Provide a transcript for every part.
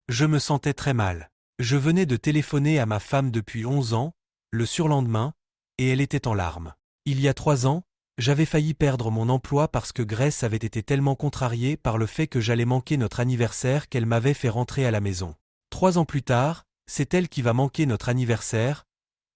Je me sentais très mal. Je venais de téléphoner à ma femme depuis 11 ans, le surlendemain, et elle était en larmes. Il y a 3 ans, j'avais failli perdre mon emploi parce que Grace avait été tellement contrariée par le fait que j'allais manquer notre anniversaire qu'elle m'avait fait rentrer à la maison. 3 ans plus tard, c'est elle qui va manquer notre anniversaire,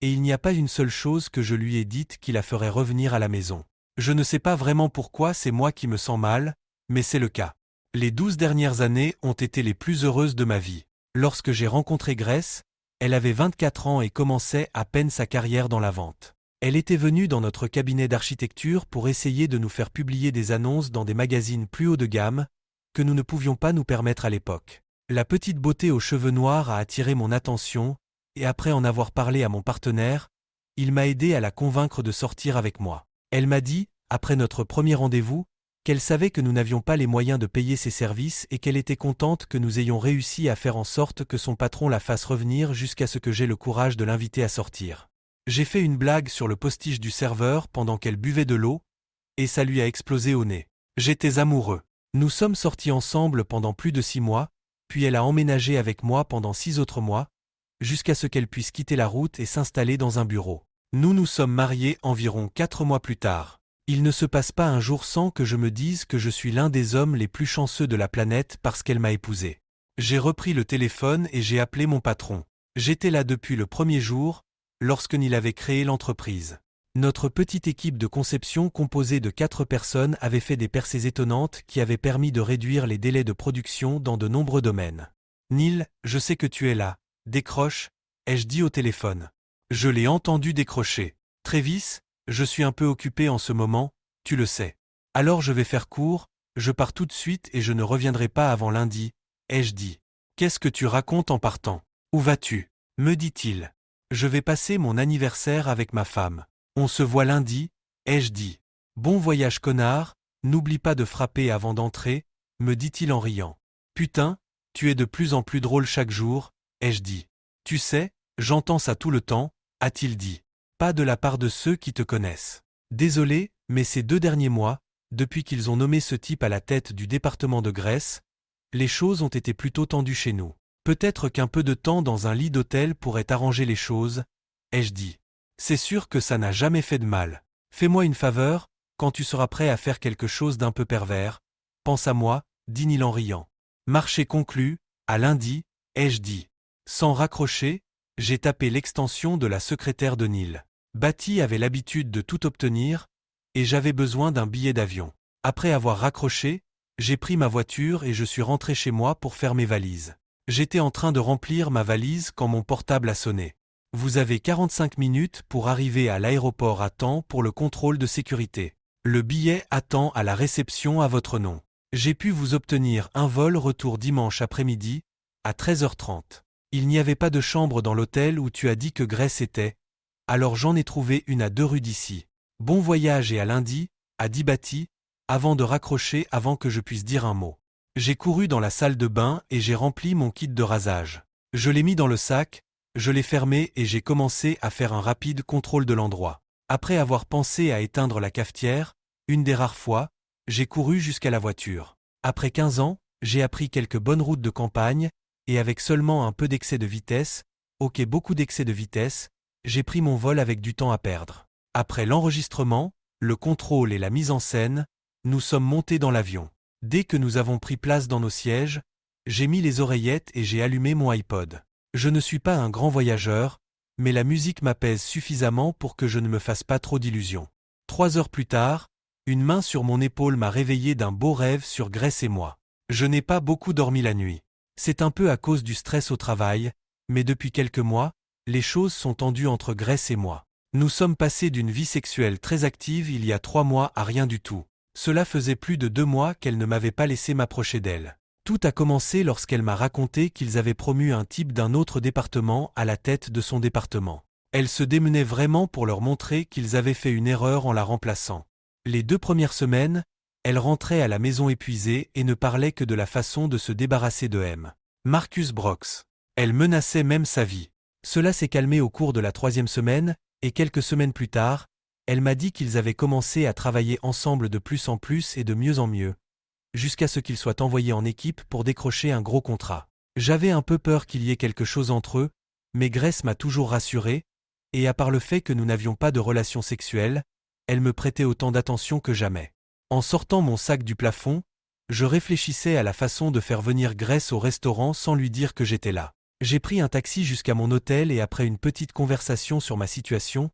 et il n'y a pas une seule chose que je lui ai dite qui la ferait revenir à la maison. Je ne sais pas vraiment pourquoi c'est moi qui me sens mal, mais c'est le cas. Les 12 dernières années ont été les plus heureuses de ma vie. Lorsque j'ai rencontré Grace, elle avait 24 ans et commençait à peine sa carrière dans la vente. Elle était venue dans notre cabinet d'architecture pour essayer de nous faire publier des annonces dans des magazines plus haut de gamme, que nous ne pouvions pas nous permettre à l'époque. La petite beauté aux cheveux noirs a attiré mon attention, et après en avoir parlé à mon partenaire, il m'a aidé à la convaincre de sortir avec moi. Elle m'a dit, après notre premier rendez-vous, qu'elle savait que nous n'avions pas les moyens de payer ses services et qu'elle était contente que nous ayons réussi à faire en sorte que son patron la fasse revenir jusqu'à ce que j'aie le courage de l'inviter à sortir. J'ai fait une blague sur le postiche du serveur pendant qu'elle buvait de l'eau, et ça lui a explosé au nez. J'étais amoureux. Nous sommes sortis ensemble pendant plus de 6 mois, puis elle a emménagé avec moi pendant 6 autres mois, jusqu'à ce qu'elle puisse quitter la route et s'installer dans un bureau. Nous nous sommes mariés environ 4 mois plus tard. Il ne se passe pas un jour sans que je me dise que je suis l'un des hommes les plus chanceux de la planète parce qu'elle m'a épousé. J'ai repris le téléphone et j'ai appelé mon patron. J'étais là depuis le premier jour, lorsque Neil avait créé l'entreprise. Notre petite équipe de conception composée de 4 personnes avait fait des percées étonnantes qui avaient permis de réduire les délais de production dans de nombreux domaines. Neil, je sais que tu es là. Décroche, ai-je dit au téléphone. Je l'ai entendu décrocher. Travis, je suis un peu occupé en ce moment, tu le sais. Alors je vais faire court, je pars tout de suite et je ne reviendrai pas avant lundi, ai-je dit. Qu'est-ce que tu racontes en partant? Où vas-tu? Me dit-il. Je vais passer mon anniversaire avec ma femme. On se voit lundi, ai-je dit. Bon voyage connard, n'oublie pas de frapper avant d'entrer, me dit-il en riant. Putain, tu es de plus en plus drôle chaque jour, ai-je dit. Tu sais, j'entends ça tout le temps, a-t-il dit. Pas de la part de ceux qui te connaissent. Désolé, mais ces 2 derniers mois, depuis qu'ils ont nommé ce type à la tête du département de Grèce, les choses ont été plutôt tendues chez nous. Peut-être qu'un peu de temps dans un lit d'hôtel pourrait arranger les choses, ai-je dit. C'est sûr que ça n'a jamais fait de mal. Fais-moi une faveur, quand tu seras prêt à faire quelque chose d'un peu pervers, pense à moi, dit Neil en riant. Marché conclu, à lundi, ai-je dit. Sans raccrocher, j'ai tapé l'extension de la secrétaire de Neil. Batty avait l'habitude de tout obtenir, et j'avais besoin d'un billet d'avion. Après avoir raccroché, j'ai pris ma voiture et je suis rentré chez moi pour faire mes valises. J'étais en train de remplir ma valise quand mon portable a sonné. Vous avez 45 minutes pour arriver à l'aéroport à temps pour le contrôle de sécurité. Le billet attend à la réception à votre nom. J'ai pu vous obtenir un vol retour dimanche après-midi, à 13h30. Il n'y avait pas de chambre dans l'hôtel où tu as dit que Grace était, alors j'en ai trouvé une à 2 rues d'ici. Bon voyage et à lundi, a dit Batty, avant de raccrocher avant que je puisse dire un mot. J'ai couru dans la salle de bain et j'ai rempli mon kit de rasage. Je l'ai mis dans le sac, je l'ai fermé et j'ai commencé à faire un rapide contrôle de l'endroit. Après avoir pensé à éteindre la cafetière, une des rares fois, j'ai couru jusqu'à la voiture. Après 15 ans, j'ai appris quelques bonnes routes de campagne, et avec seulement un peu d'excès de vitesse, beaucoup d'excès de vitesse, j'ai pris mon vol avec du temps à perdre. Après l'enregistrement, le contrôle et la mise en scène, nous sommes montés dans l'avion. Dès que nous avons pris place dans nos sièges, j'ai mis les oreillettes et j'ai allumé mon iPod. Je ne suis pas un grand voyageur, mais la musique m'apaise suffisamment pour que je ne me fasse pas trop d'illusions. 3 heures plus tard, une main sur mon épaule m'a réveillé d'un beau rêve sur Grace et moi. Je n'ai pas beaucoup dormi la nuit. C'est un peu à cause du stress au travail, mais depuis quelques mois, les choses sont tendues entre Grace et moi. Nous sommes passés d'une vie sexuelle très active il y a 3 mois à rien du tout. Cela faisait plus de 2 mois qu'elle ne m'avait pas laissé m'approcher d'elle. Tout a commencé lorsqu'elle m'a raconté qu'ils avaient promu un type d'un autre département à la tête de son département. Elle se démenait vraiment pour leur montrer qu'ils avaient fait une erreur en la remplaçant. Les 2 premières semaines, elle rentrait à la maison épuisée et ne parlait que de la façon de se débarrasser de M. Marcus Brox. Elle menaçait même sa vie. Cela s'est calmé au cours de la 3e semaine, et quelques semaines plus tard, elle m'a dit qu'ils avaient commencé à travailler ensemble de plus en plus et de mieux en mieux, jusqu'à ce qu'ils soient envoyés en équipe pour décrocher un gros contrat. J'avais un peu peur qu'il y ait quelque chose entre eux, mais Grace m'a toujours rassuré, et à part le fait que nous n'avions pas de relation sexuelle, elle me prêtait autant d'attention que jamais. En sortant mon sac du plafond, je réfléchissais à la façon de faire venir Grace au restaurant sans lui dire que j'étais là. J'ai pris un taxi jusqu'à mon hôtel et après une petite conversation sur ma situation,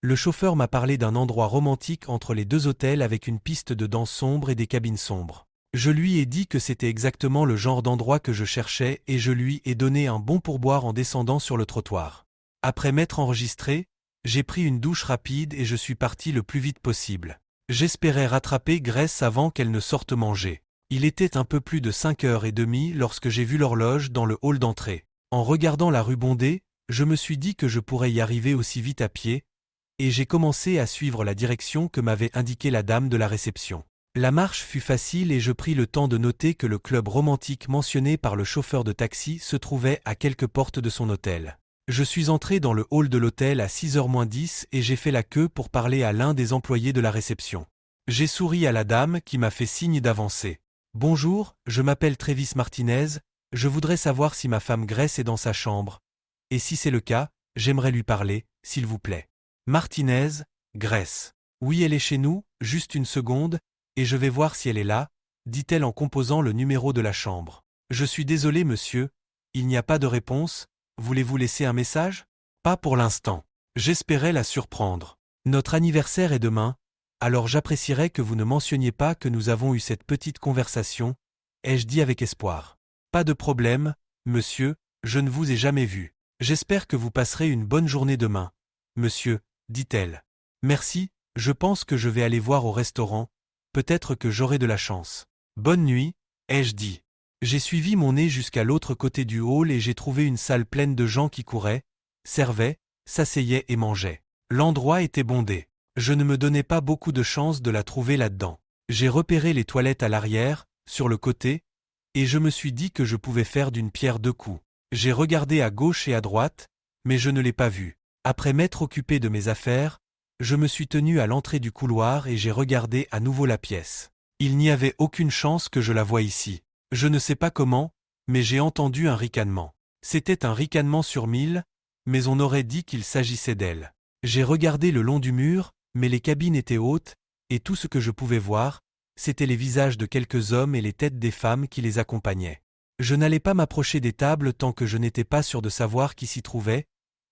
le chauffeur m'a parlé d'un endroit romantique entre les deux hôtels avec une piste de danse sombre et des cabines sombres. Je lui ai dit que c'était exactement le genre d'endroit que je cherchais et je lui ai donné un bon pourboire en descendant sur le trottoir. Après m'être enregistré, j'ai pris une douche rapide et je suis parti le plus vite possible. J'espérais rattraper Grace avant qu'elle ne sorte manger. Il était un peu plus de 5h30 lorsque j'ai vu l'horloge dans le hall d'entrée. En regardant la rue bondée, je me suis dit que je pourrais y arriver aussi vite à pied, et j'ai commencé à suivre la direction que m'avait indiquée la dame de la réception. La marche fut facile et je pris le temps de noter que le club romantique mentionné par le chauffeur de taxi se trouvait à quelques portes de son hôtel. Je suis entré dans le hall de l'hôtel à 6h-10 et j'ai fait la queue pour parler à l'un des employés de la réception. J'ai souri à la dame qui m'a fait signe d'avancer. « Bonjour, je m'appelle Travis Martinez, je voudrais savoir si ma femme Grace est dans sa chambre. Et si c'est le cas, j'aimerais lui parler, s'il vous plaît. » Martinez, Grace. « Oui, elle est chez nous, juste une seconde, et je vais voir si elle est là, » dit-elle en composant le numéro de la chambre. « Je suis désolé, monsieur, il n'y a pas de réponse, voulez-vous laisser un message ? » Pas pour l'instant. J'espérais la surprendre. Notre anniversaire est demain, alors j'apprécierais que vous ne mentionniez pas que nous avons eu cette petite conversation, ai-je dit avec espoir. Pas de problème, monsieur, je ne vous ai jamais vu. J'espère que vous passerez une bonne journée demain. Monsieur, dit-elle. Merci, je pense que je vais aller voir au restaurant, peut-être que j'aurai de la chance. Bonne nuit, ai-je dit. J'ai suivi mon nez jusqu'à l'autre côté du hall et j'ai trouvé une salle pleine de gens qui couraient, servaient, s'asseyaient et mangeaient. L'endroit était bondé. Je ne me donnais pas beaucoup de chance de la trouver là-dedans. J'ai repéré les toilettes à l'arrière, sur le côté, et je me suis dit que je pouvais faire d'une pierre deux coups. J'ai regardé à gauche et à droite, mais je ne l'ai pas vue. Après m'être occupé de mes affaires, je me suis tenu à l'entrée du couloir et j'ai regardé à nouveau la pièce. Il n'y avait aucune chance que je la voie ici. Je ne sais pas comment, mais j'ai entendu un ricanement. C'était un ricanement sur 1000, mais on aurait dit qu'il s'agissait d'elle. J'ai regardé le long du mur, mais les cabines étaient hautes, et tout ce que je pouvais voir, c'étaient les visages de quelques hommes et les têtes des femmes qui les accompagnaient. Je n'allais pas m'approcher des tables tant que je n'étais pas sûr de savoir qui s'y trouvait,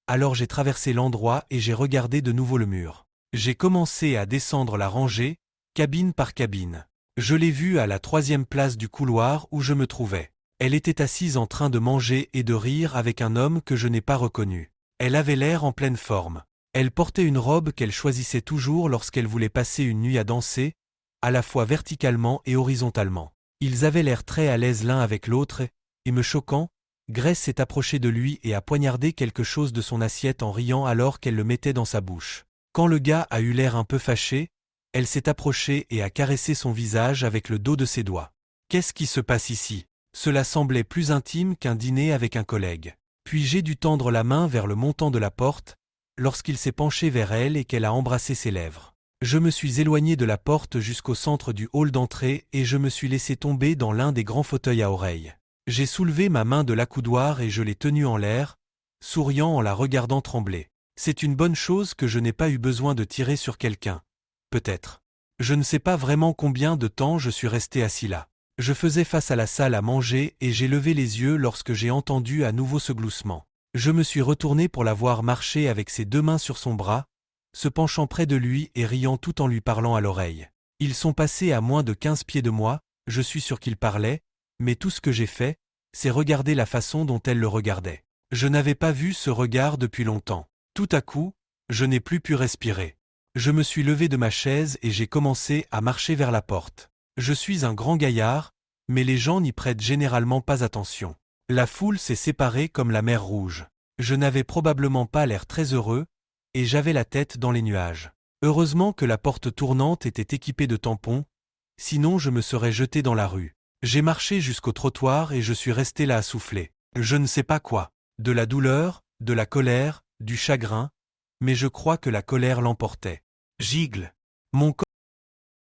alors j'ai traversé l'endroit et j'ai regardé de nouveau le mur. J'ai commencé à descendre la rangée, cabine par cabine. Je l'ai vue à la 3e place du couloir où je me trouvais. Elle était assise en train de manger et de rire avec un homme que je n'ai pas reconnu. Elle avait l'air en pleine forme. Elle portait une robe qu'elle choisissait toujours lorsqu'elle voulait passer une nuit à danser, à la fois verticalement et horizontalement. Ils avaient l'air très à l'aise l'un avec l'autre, et me choquant, Grace s'est approchée de lui et a poignardé quelque chose de son assiette en riant alors qu'elle le mettait dans sa bouche. Quand le gars a eu l'air un peu fâché, elle s'est approchée et a caressé son visage avec le dos de ses doigts. Qu'est-ce qui se passe ici ? Cela semblait plus intime qu'un dîner avec un collègue. Puis j'ai dû tendre la main vers le montant de la porte, lorsqu'il s'est penché vers elle et qu'elle a embrassé ses lèvres. Je me suis éloigné de la porte jusqu'au centre du hall d'entrée et je me suis laissé tomber dans l'un des grands fauteuils à oreilles. J'ai soulevé ma main de l'accoudoir et je l'ai tenue en l'air, souriant en la regardant trembler. C'est une bonne chose que je n'ai pas eu besoin de tirer sur quelqu'un. Peut-être. Je ne sais pas vraiment combien de temps je suis resté assis là. Je faisais face à la salle à manger et j'ai levé les yeux lorsque j'ai entendu à nouveau ce gloussement. Je me suis retourné pour la voir marcher avec ses 2 mains sur son bras, se penchant près de lui et riant tout en lui parlant à l'oreille. Ils sont passés à moins de 15 pieds de moi, je suis sûr qu'ils parlaient, mais tout ce que j'ai fait, c'est regarder la façon dont elle le regardait. Je n'avais pas vu ce regard depuis longtemps. Tout à coup, je n'ai plus pu respirer. Je me suis levé de ma chaise et j'ai commencé à marcher vers la porte. Je suis un grand gaillard, mais les gens n'y prêtent généralement pas attention. La foule s'est séparée comme la mer Rouge. Je n'avais probablement pas l'air très heureux, et j'avais la tête dans les nuages. Heureusement que la porte tournante était équipée de tampons, sinon je me serais jeté dans la rue. J'ai marché jusqu'au trottoir et je suis resté là à souffler. Je ne sais pas quoi. De la douleur, de la colère, du chagrin, mais je crois que la colère l'emportait. Gigle. Mon corps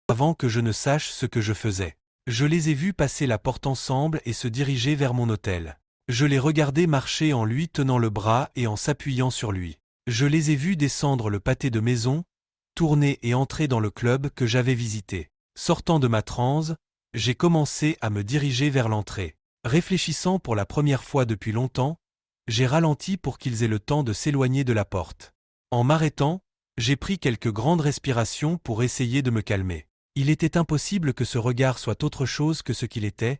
avant que je ne sache ce que je faisais. Je les ai vus passer la porte ensemble et se diriger vers mon hôtel. Je les regardais marcher en lui tenant le bras et en s'appuyant sur lui. Je les ai vus descendre le pâté de maison, tourner et entrer dans le club que j'avais visité. Sortant de ma transe, j'ai commencé à me diriger vers l'entrée. Réfléchissant pour la première fois depuis longtemps, j'ai ralenti pour qu'ils aient le temps de s'éloigner de la porte. En m'arrêtant, j'ai pris quelques grandes respirations pour essayer de me calmer. Il était impossible que ce regard soit autre chose que ce qu'il était,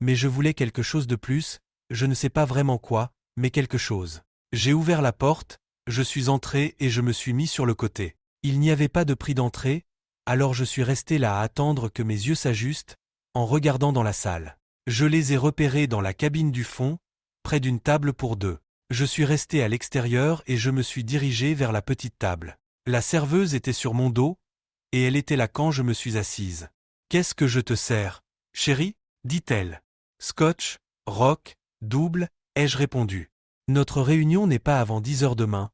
mais je voulais quelque chose de plus, je ne sais pas vraiment quoi, mais quelque chose. J'ai ouvert la porte, je suis entré et je me suis mis sur le côté. Il n'y avait pas de prix d'entrée, alors je suis resté là à attendre que mes yeux s'ajustent, en regardant dans la salle. Je les ai repérés dans la cabine du fond, près d'une table pour deux. Je suis resté à l'extérieur et je me suis dirigé vers la petite table. La serveuse était sur mon dos, et elle était là quand je me suis assise. « Qu'est-ce que je te sers, chérie ?» dit-elle. « Scotch, rock, double » ai-je répondu. « Notre réunion n'est pas avant 10 heures demain,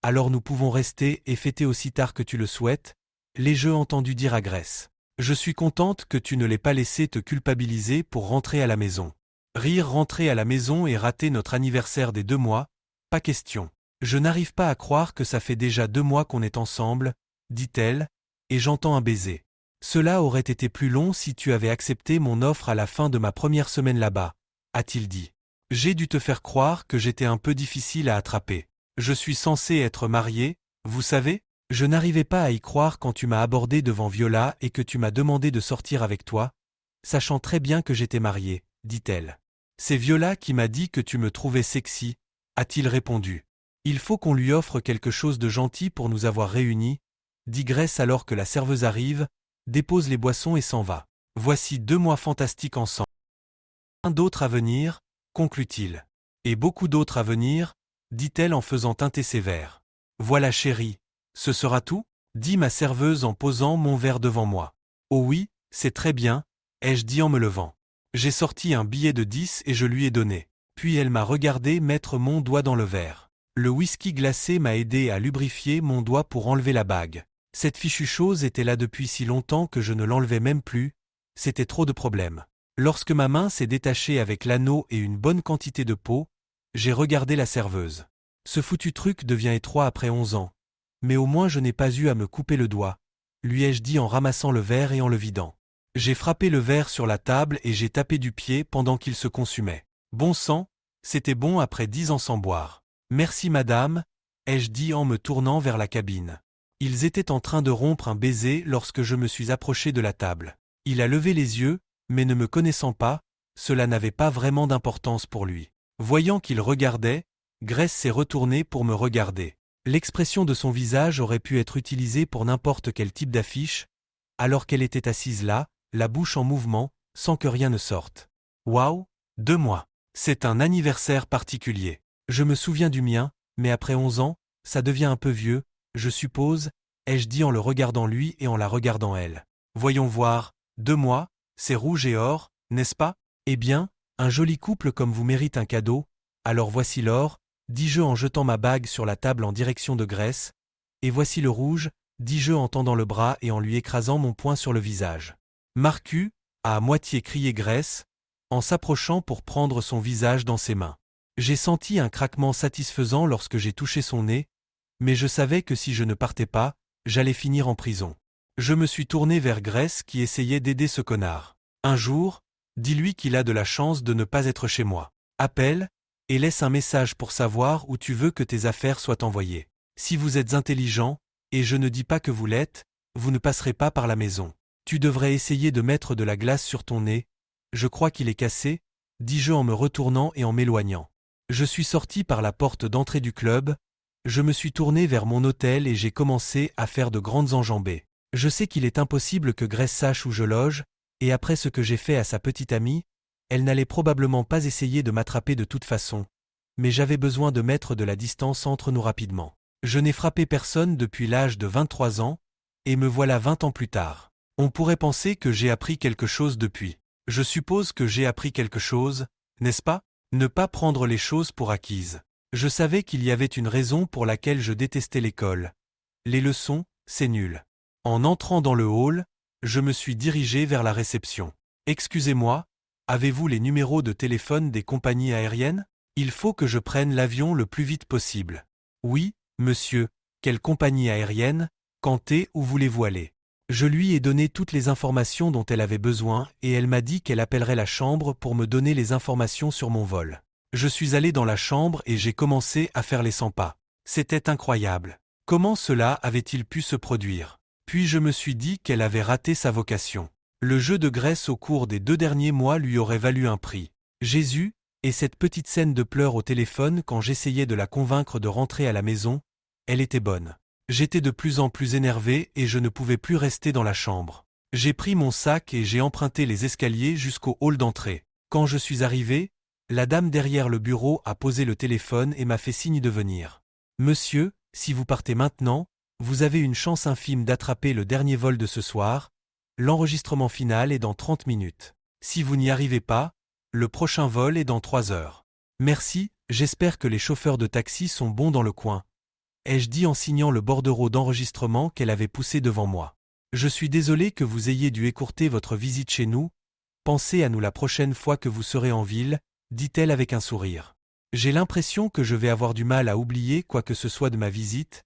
alors nous pouvons rester et fêter aussi tard que tu le souhaites, l'ai-je entendu dire à Grace. Je suis contente que tu ne l'aies pas laissé te culpabiliser pour rentrer à la maison. Rire rentrer à la maison et rater notre anniversaire des 2 mois, pas question. Je n'arrive pas à croire que ça fait déjà 2 mois qu'on est ensemble, dit-elle, et j'entends un baiser. Cela aurait été plus long si tu avais accepté mon offre à la fin de ma première semaine là-bas, a-t-il dit. J'ai dû te faire croire que j'étais un peu difficile à attraper. Je suis censé être marié, vous savez? Je n'arrivais pas à y croire quand tu m'as abordé devant Viola et que tu m'as demandé de sortir avec toi, sachant très bien que j'étais marié, dit-elle. C'est Viola qui m'a dit que tu me trouvais sexy, a-t-il répondu. Il faut qu'on lui offre quelque chose de gentil pour nous avoir réunis, dit Grace alors que la serveuse arrive, dépose les boissons et s'en va. Voici 2 mois fantastiques ensemble. Un d'autres à venir, conclut-il. Et beaucoup d'autres à venir, dit-elle en faisant teinter ses verres. Voilà chérie, ce sera tout, dit ma serveuse en posant mon verre devant moi. Oh oui, c'est très bien, ai-je dit en me levant. J'ai sorti un billet de 10 et je lui ai donné. Puis elle m'a regardé mettre mon doigt dans le verre. Le whisky glacé m'a aidé à lubrifier mon doigt pour enlever la bague. Cette fichue chose était là depuis si longtemps que je ne l'enlevais même plus, c'était trop de problèmes. Lorsque ma main s'est détachée avec l'anneau et une bonne quantité de peau, j'ai regardé la serveuse. Ce foutu truc devient étroit après 11 ans. Mais au moins je n'ai pas eu à me couper le doigt, lui ai-je dit en ramassant le verre et en le vidant. J'ai frappé le verre sur la table et j'ai tapé du pied pendant qu'il se consumait. Bon sang, c'était bon après 10 ans sans boire. Merci madame, ai-je dit en me tournant vers la cabine. Ils étaient en train de rompre un baiser lorsque je me suis approché de la table. Il a levé les yeux, mais ne me connaissant pas, cela n'avait pas vraiment d'importance pour lui. Voyant qu'il regardait, Grace s'est retournée pour me regarder. L'expression de son visage aurait pu être utilisée pour n'importe quel type d'affiche, alors qu'elle était assise là, la bouche en mouvement, sans que rien ne sorte. Waouh, 2 mois. C'est un anniversaire particulier. Je me souviens du mien, mais après 11 ans, ça devient un peu vieux, je suppose, ai-je dit en le regardant lui et en la regardant elle. Voyons voir, 2 mois, c'est rouge et or, n'est-ce pas? Eh bien, un joli couple comme vous mérite un cadeau, alors voici l'or, dis-je en jetant ma bague sur la table en direction de Grace, et voici le rouge, dis-je en tendant le bras et en lui écrasant mon poing sur le visage. Marcu, a à moitié crié Grace, en s'approchant pour prendre son visage dans ses mains. J'ai senti un craquement satisfaisant lorsque j'ai touché son nez, mais je savais que si je ne partais pas, j'allais finir en prison. Je me suis tourné vers Grace qui essayait d'aider ce connard. Un jour, dis-lui qu'il a de la chance de ne pas être chez moi. Appelle, et laisse un message pour savoir où tu veux que tes affaires soient envoyées. Si vous êtes intelligent, et je ne dis pas que vous l'êtes, vous ne passerez pas par la maison. Tu devrais essayer de mettre de la glace sur ton nez. Je crois qu'il est cassé, dis-je en me retournant et en m'éloignant. Je suis sorti par la porte d'entrée du club, je me suis tourné vers mon hôtel et j'ai commencé à faire de grandes enjambées. Je sais qu'il est impossible que Grace sache où je loge, et après ce que j'ai fait à sa petite amie, elle n'allait probablement pas essayer de m'attraper de toute façon. Mais j'avais besoin de mettre de la distance entre nous rapidement. Je n'ai frappé personne depuis l'âge de 23 ans, et me voilà 20 ans plus tard. On pourrait penser que j'ai appris quelque chose depuis. Je suppose que j'ai appris quelque chose, n'est-ce pas? Ne pas prendre les choses pour acquises. Je savais qu'il y avait une raison pour laquelle je détestais l'école. Les leçons, c'est nul. En entrant dans le hall, je me suis dirigé vers la réception. Excusez-moi, Avez-vous les numéros de téléphone des compagnies aériennes? Il faut que je prenne l'avion le plus vite possible. Oui, monsieur. Quelle compagnie aérienne? Quand et où voulez-vous aller? Je lui ai donné toutes les informations dont elle avait besoin et elle m'a dit qu'elle appellerait la chambre pour me donner les informations sur mon vol. Je suis allé dans la chambre et j'ai commencé à faire les 100 pas. C'était incroyable. Comment cela avait-il pu se produire? Puis je me suis dit qu'elle avait raté sa vocation. Le jeu de Grèce au cours des 2 derniers mois lui aurait valu un prix. Jésus, et cette petite scène de pleurs au téléphone quand j'essayais de la convaincre de rentrer à la maison, elle était bonne. J'étais de plus en plus énervé et je ne pouvais plus rester dans la chambre. J'ai pris mon sac et j'ai emprunté les escaliers jusqu'au hall d'entrée. Quand je suis arrivé, la dame derrière le bureau a posé le téléphone et m'a fait signe de venir. Monsieur, si vous partez maintenant, vous avez une chance infime d'attraper le dernier vol de ce soir. L'enregistrement final est dans 30 minutes. Si vous n'y arrivez pas, le prochain vol est dans 3 heures. Merci, j'espère que les chauffeurs de taxi sont bons dans le coin. Ai-je dit en signant le bordereau d'enregistrement qu'elle avait poussé devant moi. Je suis désolé que vous ayez dû écourter votre visite chez nous. Pensez à nous la prochaine fois que vous serez en ville, dit-elle avec un sourire. J'ai l'impression que je vais avoir du mal à oublier quoi que ce soit de ma visite,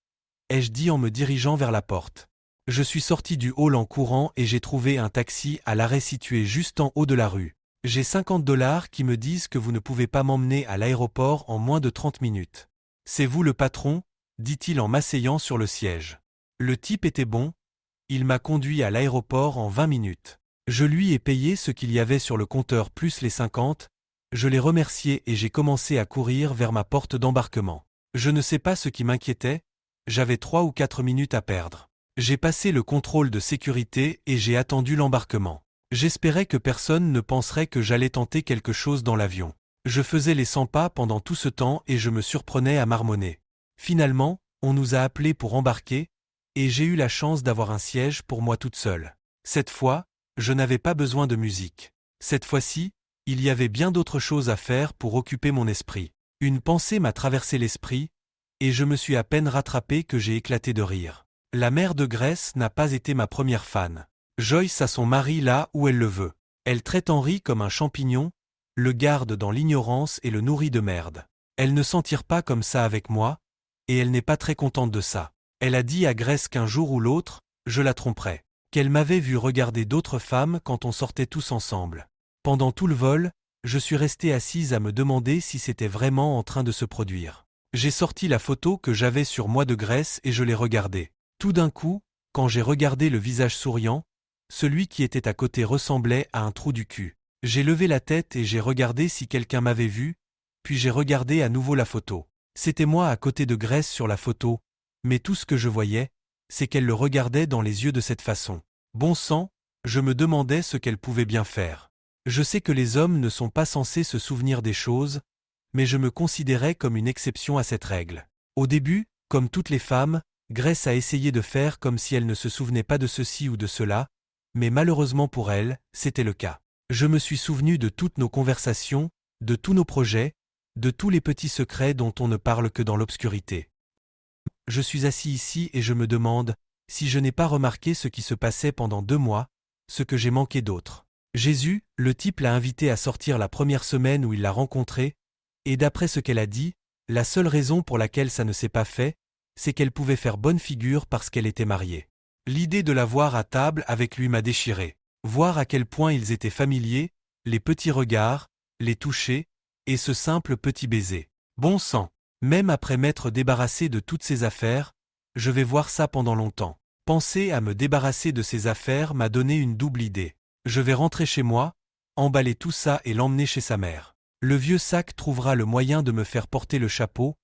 ai-je dit en me dirigeant vers la porte. Je suis sorti du hall en courant et j'ai trouvé un taxi à l'arrêt situé juste en haut de la rue. J'ai $50 qui me disent que vous ne pouvez pas m'emmener à l'aéroport en moins de 30 minutes. C'est vous le patron? Dit-il en m'asseyant sur le siège. Le type était bon, il m'a conduit à l'aéroport en 20 minutes. Je lui ai payé ce qu'il y avait sur le compteur plus les 50, je l'ai remercié et j'ai commencé à courir vers ma porte d'embarquement. Je ne sais pas ce qui m'inquiétait, j'avais 3 ou 4 minutes à perdre. J'ai passé le contrôle de sécurité et j'ai attendu l'embarquement. J'espérais que personne ne penserait que j'allais tenter quelque chose dans l'avion. Je faisais les 100 pas pendant tout ce temps et je me surprenais à marmonner. Finalement, on nous a appelés pour embarquer, et j'ai eu la chance d'avoir un siège pour moi toute seule. Cette fois, je n'avais pas besoin de musique. Cette fois-ci, il y avait bien d'autres choses à faire pour occuper mon esprit. Une pensée m'a traversé l'esprit, et je me suis à peine rattrapé que j'ai éclaté de rire. La mère de Grèce n'a pas été ma première fan. Joyce a son mari là où elle le veut. Elle traite Henri comme un champignon, le garde dans l'ignorance et le nourrit de merde. Elle ne s'en tire pas comme ça avec moi, et elle n'est pas très contente de ça. Elle a dit à Grèce qu'un jour ou l'autre, je la tromperais. Qu'elle m'avait vu regarder d'autres femmes quand on sortait tous ensemble. Pendant tout le vol, je suis resté assise à me demander si c'était vraiment en train de se produire. J'ai sorti la photo que j'avais sur moi de Grèce et je l'ai regardée. Tout d'un coup, quand j'ai regardé le visage souriant, celui qui était à côté ressemblait à un trou du cul. J'ai levé la tête et j'ai regardé si quelqu'un m'avait vu, puis j'ai regardé à nouveau la photo. C'était moi à côté de Grèce sur la photo, mais tout ce que je voyais, c'est qu'elle le regardait dans les yeux de cette façon. Bon sang, je me demandais ce qu'elle pouvait bien faire. Je sais que les hommes ne sont pas censés se souvenir des choses, mais je me considérais comme une exception à cette règle. Au début, comme toutes les femmes, Grèce a essayé de faire comme si elle ne se souvenait pas de ceci ou de cela, mais malheureusement pour elle, c'était le cas. Je me suis souvenu de toutes nos conversations, de tous nos projets, de tous les petits secrets dont on ne parle que dans l'obscurité. Je suis assis ici et je me demande si je n'ai pas remarqué ce qui se passait pendant 2 mois, ce que j'ai manqué d'autre. Jésus, le type l'a invité à sortir la première semaine où il l'a rencontrée, et d'après ce qu'elle a dit, la seule raison pour laquelle ça ne s'est pas fait, c'est qu'elle pouvait faire bonne figure parce qu'elle était mariée. L'idée de la voir à table avec lui m'a déchiré. Voir à quel point ils étaient familiers, les petits regards, les touchés, et ce simple petit baiser. Bon sang, même après m'être débarrassé de toutes ces affaires, je vais voir ça pendant longtemps. Penser à me débarrasser de ces affaires m'a donné une double idée. Je vais rentrer chez moi, emballer tout ça et l'emmener chez sa mère. Le vieux sac trouvera le moyen de me faire porter le chapeau,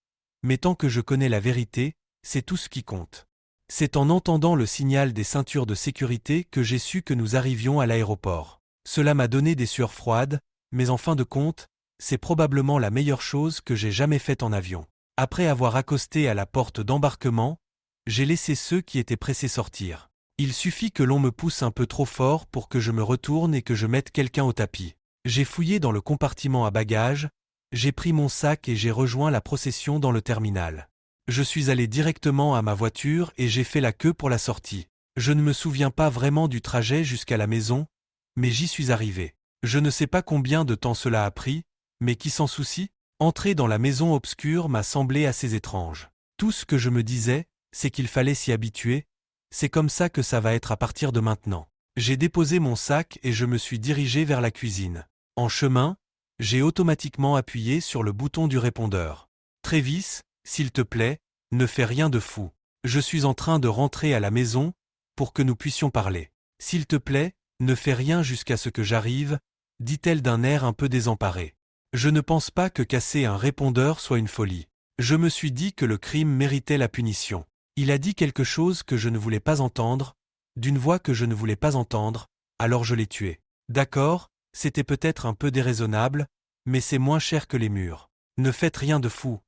mais tant que je connais la vérité, c'est tout ce qui compte. C'est en entendant le signal des ceintures de sécurité que j'ai su que nous arrivions à l'aéroport. Cela m'a donné des sueurs froides, mais en fin de compte, c'est probablement la meilleure chose que j'ai jamais faite en avion. Après avoir accosté à la porte d'embarquement, j'ai laissé ceux qui étaient pressés sortir. Il suffit que l'on me pousse un peu trop fort pour que je me retourne et que je mette quelqu'un au tapis. J'ai fouillé dans le compartiment à bagages, j'ai pris mon sac et j'ai rejoint la procession dans le terminal. Je suis allé directement à ma voiture et j'ai fait la queue pour la sortie. Je ne me souviens pas vraiment du trajet jusqu'à la maison, mais j'y suis arrivé. Je ne sais pas combien de temps cela a pris, mais qui s'en soucie? Entrer dans la maison obscure m'a semblé assez étrange. Tout ce que je me disais, c'est qu'il fallait s'y habituer, c'est comme ça que ça va être à partir de maintenant. J'ai déposé mon sac et je me suis dirigé vers la cuisine. En chemin, j'ai automatiquement appuyé sur le bouton du répondeur. Travis, s'il te plaît, ne fais rien de fou. Je suis en train de rentrer à la maison pour que nous puissions parler. S'il te plaît, ne fais rien jusqu'à ce que j'arrive, dit-elle d'un air un peu désemparé. Je ne pense pas que casser un répondeur soit une folie. Je me suis dit que le crime méritait la punition. Il a dit quelque chose que je ne voulais pas entendre, d'une voix que je ne voulais pas entendre, alors je l'ai tué. D'accord, c'était peut-être un peu déraisonnable, mais c'est moins cher que les murs. Ne faites rien de fou.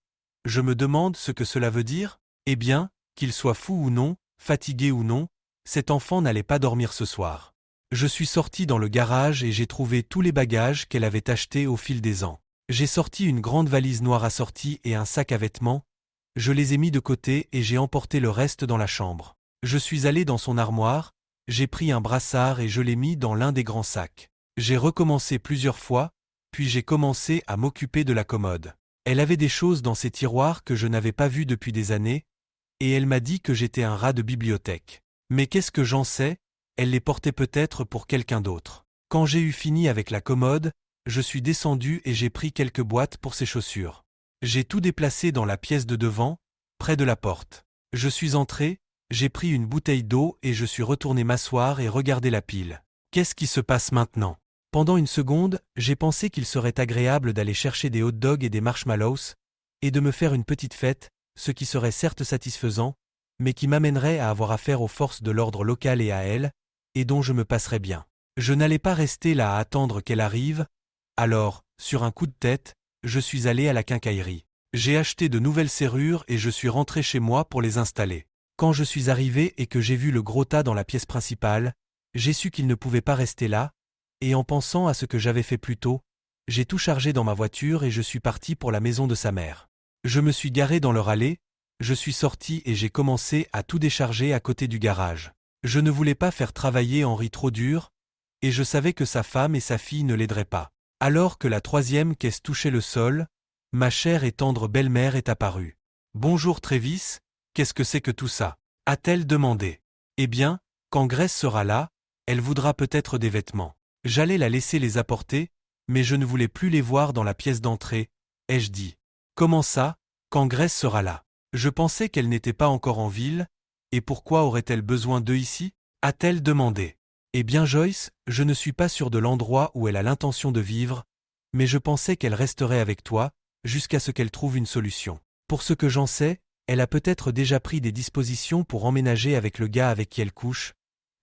Je me demande ce que cela veut dire. Eh bien, qu'il soit fou ou non, fatigué ou non, cet enfant n'allait pas dormir ce soir. Je suis sorti dans le garage et j'ai trouvé tous les bagages qu'elle avait achetés au fil des ans. J'ai sorti une grande valise noire assortie et un sac à vêtements, je les ai mis de côté et j'ai emporté le reste dans la chambre. Je suis allé dans son armoire, j'ai pris un brassard et je l'ai mis dans l'un des grands sacs. J'ai recommencé plusieurs fois, puis j'ai commencé à m'occuper de la commode. Elle avait des choses dans ses tiroirs que je n'avais pas vues depuis des années, et elle m'a dit que j'étais un rat de bibliothèque. Mais qu'est-ce que j'en sais? Elle les portait peut-être pour quelqu'un d'autre. Quand j'ai eu fini avec la commode, je suis descendu et j'ai pris quelques boîtes pour ses chaussures. J'ai tout déplacé dans la pièce de devant, près de la porte. Je suis entré, j'ai pris une bouteille d'eau et je suis retourné m'asseoir et regarder la pile. Qu'est-ce qui se passe maintenant? Pendant une seconde, j'ai pensé qu'il serait agréable d'aller chercher des hot dogs et des marshmallows, et de me faire une petite fête, ce qui serait certes satisfaisant, mais qui m'amènerait à avoir affaire aux forces de l'ordre local et à elle, et dont je me passerais bien. Je n'allais pas rester là à attendre qu'elle arrive, alors, sur un coup de tête, je suis allé à la quincaillerie. J'ai acheté de nouvelles serrures et je suis rentré chez moi pour les installer. Quand je suis arrivé et que j'ai vu le gros tas dans la pièce principale, j'ai su qu'il ne pouvait pas rester là, et en pensant à ce que j'avais fait plus tôt, j'ai tout chargé dans ma voiture et je suis parti pour la maison de sa mère. Je me suis garé dans leur allée, je suis sorti et j'ai commencé à tout décharger à côté du garage. Je ne voulais pas faire travailler Henri trop dur, et je savais que sa femme et sa fille ne l'aideraient pas. Alors que la troisième caisse touchait le sol, ma chère et tendre belle-mère est apparue. « Bonjour Travis, qu'est-ce que c'est que tout ça ?» a-t-elle demandé. « Eh bien, quand Grace sera là, elle voudra peut-être des vêtements. J'allais la laisser les apporter, mais je ne voulais plus les voir dans la pièce d'entrée, ai-je dit. « Comment ça, quand Grace sera là? Je pensais qu'elle n'était pas encore en ville, et pourquoi aurait-elle besoin d'eux ici ?» a-t-elle demandé. Eh bien Joyce, je ne suis pas sûr de l'endroit où elle a l'intention de vivre, mais je pensais qu'elle resterait avec toi, jusqu'à ce qu'elle trouve une solution. Pour ce que j'en sais, elle a peut-être déjà pris des dispositions pour emménager avec le gars avec qui elle couche,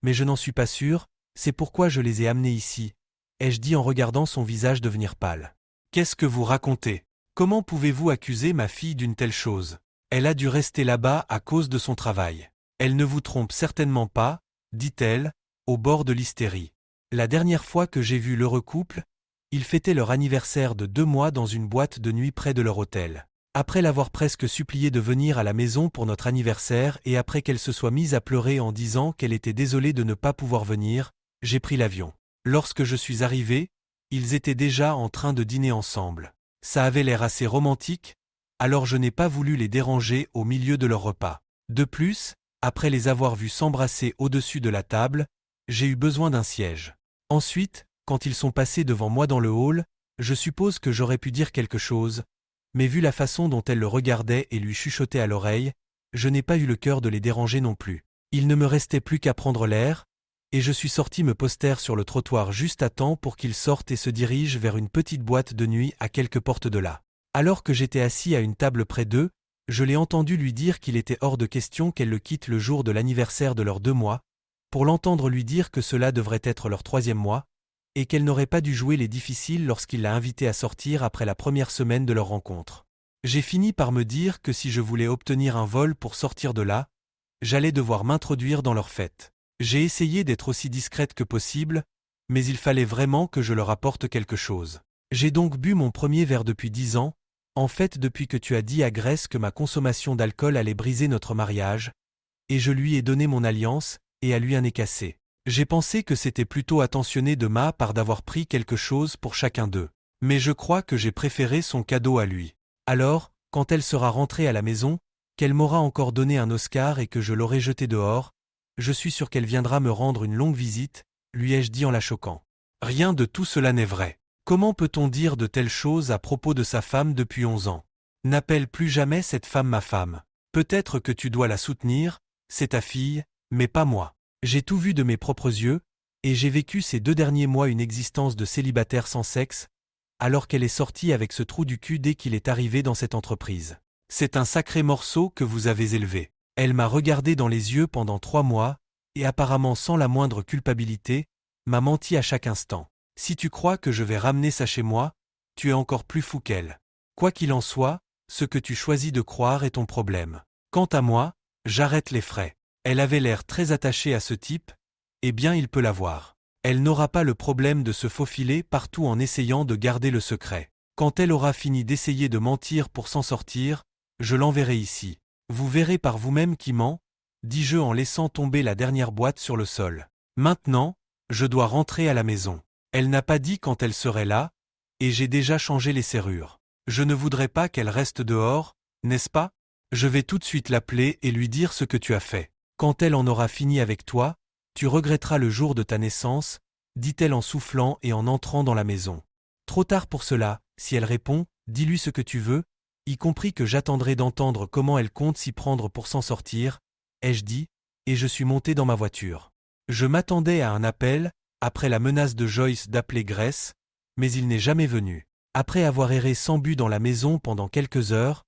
mais je n'en suis pas sûr, c'est pourquoi je les ai amenés ici, ai-je dit en regardant son visage devenir pâle. Qu'est-ce que vous racontez? Comment pouvez-vous accuser ma fille d'une telle chose? Elle a dû rester là-bas à cause de son travail. Elle ne vous trompe certainement pas, dit-elle, au bord de l'hystérie. La dernière fois que j'ai vu l'heureux couple, ils fêtaient leur anniversaire de 2 mois dans une boîte de nuit près de leur hôtel. Après l'avoir presque suppliée de venir à la maison pour notre anniversaire et après qu'elle se soit mise à pleurer en disant qu'elle était désolée de ne pas pouvoir venir, j'ai pris l'avion. Lorsque je suis arrivé, ils étaient déjà en train de dîner ensemble. Ça avait l'air assez romantique, alors je n'ai pas voulu les déranger au milieu de leur repas. De plus, après les avoir vus s'embrasser au-dessus de la table, j'ai eu besoin d'un siège. Ensuite, quand ils sont passés devant moi dans le hall, je suppose que j'aurais pu dire quelque chose, mais vu la façon dont elle le regardait et lui chuchotait à l'oreille, je n'ai pas eu le cœur de les déranger non plus. Il ne me restait plus qu'à prendre l'air, et je suis sorti me poster sur le trottoir juste à temps pour qu'ils sortent et se dirigent vers une petite boîte de nuit à quelques portes de là. Alors que j'étais assis à une table près d'eux, je l'ai entendu lui dire qu'il était hors de question qu'elle le quitte le jour de l'anniversaire de leurs 2 mois, pour l'entendre lui dire que cela devrait être leur 3e mois, et qu'elle n'aurait pas dû jouer les difficiles lorsqu'il l'a invitée à sortir après la première semaine de leur rencontre. J'ai fini par me dire que si je voulais obtenir un vol pour sortir de là, j'allais devoir m'introduire dans leur fête. J'ai essayé d'être aussi discrète que possible, mais il fallait vraiment que je leur apporte quelque chose. J'ai donc bu mon premier verre depuis 10 ans, en fait depuis que tu as dit à Grace que ma consommation d'alcool allait briser notre mariage, et je lui ai donné mon alliance, et à lui un nez cassé. J'ai pensé que c'était plutôt attentionné de ma part d'avoir pris quelque chose pour chacun d'eux. Mais je crois que j'ai préféré son cadeau à lui. Alors, quand elle sera rentrée à la maison, qu'elle m'aura encore donné un Oscar et que je l'aurai jeté dehors, je suis sûr qu'elle viendra me rendre une longue visite, lui ai-je dit en la choquant. Rien de tout cela n'est vrai. Comment peut-on dire de telles choses à propos de sa femme depuis 11 ans? N'appelle plus jamais cette femme ma femme. Peut-être que tu dois la soutenir, c'est ta fille, mais pas moi. J'ai tout vu de mes propres yeux, et j'ai vécu ces 2 derniers mois une existence de célibataire sans sexe, alors qu'elle est sortie avec ce trou du cul dès qu'il est arrivé dans cette entreprise. C'est un sacré morceau que vous avez élevé. Elle m'a regardé dans les yeux pendant 3 mois, et apparemment sans la moindre culpabilité, m'a menti à chaque instant. Si tu crois que je vais ramener ça chez moi, tu es encore plus fou qu'elle. Quoi qu'il en soit, ce que tu choisis de croire est ton problème. Quant à moi, j'arrête les frais. Elle avait l'air très attachée à ce type, eh bien il peut l'avoir. Elle n'aura pas le problème de se faufiler partout en essayant de garder le secret. Quand elle aura fini d'essayer de mentir pour s'en sortir, je l'enverrai ici. Vous verrez par vous-même qui ment, dis-je en laissant tomber la dernière boîte sur le sol. Maintenant, je dois rentrer à la maison. Elle n'a pas dit quand elle serait là, et j'ai déjà changé les serrures. Je ne voudrais pas qu'elle reste dehors, n'est-ce pas? Je vais tout de suite l'appeler et lui dire ce que tu as fait. Quand elle en aura fini avec toi, tu regretteras le jour de ta naissance, dit-elle en soufflant et en entrant dans la maison. Trop tard pour cela, si elle répond, dis-lui ce que tu veux, y compris que j'attendrai d'entendre comment elle compte s'y prendre pour s'en sortir, ai-je dit, et je suis monté dans ma voiture. Je m'attendais à un appel, après la menace de Joyce d'appeler Grace, mais il n'est jamais venu. Après avoir erré sans but dans la maison pendant quelques heures,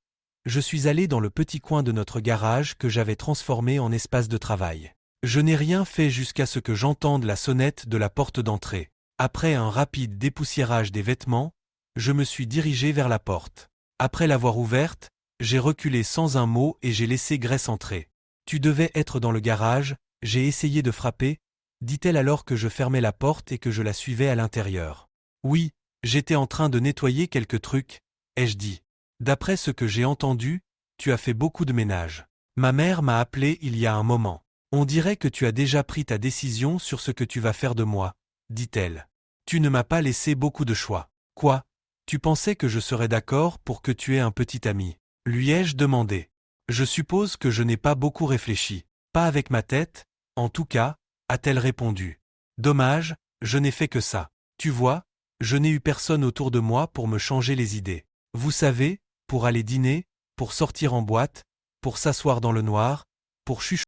je suis allé dans le petit coin de notre garage que j'avais transformé en espace de travail. Je n'ai rien fait jusqu'à ce que j'entende la sonnette de la porte d'entrée. Après un rapide dépoussiérage des vêtements, je me suis dirigé vers la porte. Après l'avoir ouverte, j'ai reculé sans un mot et j'ai laissé Grace entrer. Tu devais être dans le garage, j'ai essayé de frapper, dit-elle alors que je fermais la porte et que je la suivais à l'intérieur. Oui, j'étais en train de nettoyer quelques trucs, ai-je dit. D'après ce que j'ai entendu, tu as fait beaucoup de ménage. Ma mère m'a appelé il y a un moment. On dirait que tu as déjà pris ta décision sur ce que tu vas faire de moi, dit-elle. Tu ne m'as pas laissé beaucoup de choix. Quoi? Tu pensais que je serais d'accord pour que tu aies un petit ami? Lui ai-je demandé. Je suppose que je n'ai pas beaucoup réfléchi. Pas avec ma tête, en tout cas, a-t-elle répondu. Dommage, je n'ai fait que ça. Tu vois, je n'ai eu personne autour de moi pour me changer les idées. Vous savez, pour aller dîner, pour sortir en boîte, pour s'asseoir dans le noir, pour chuchoter.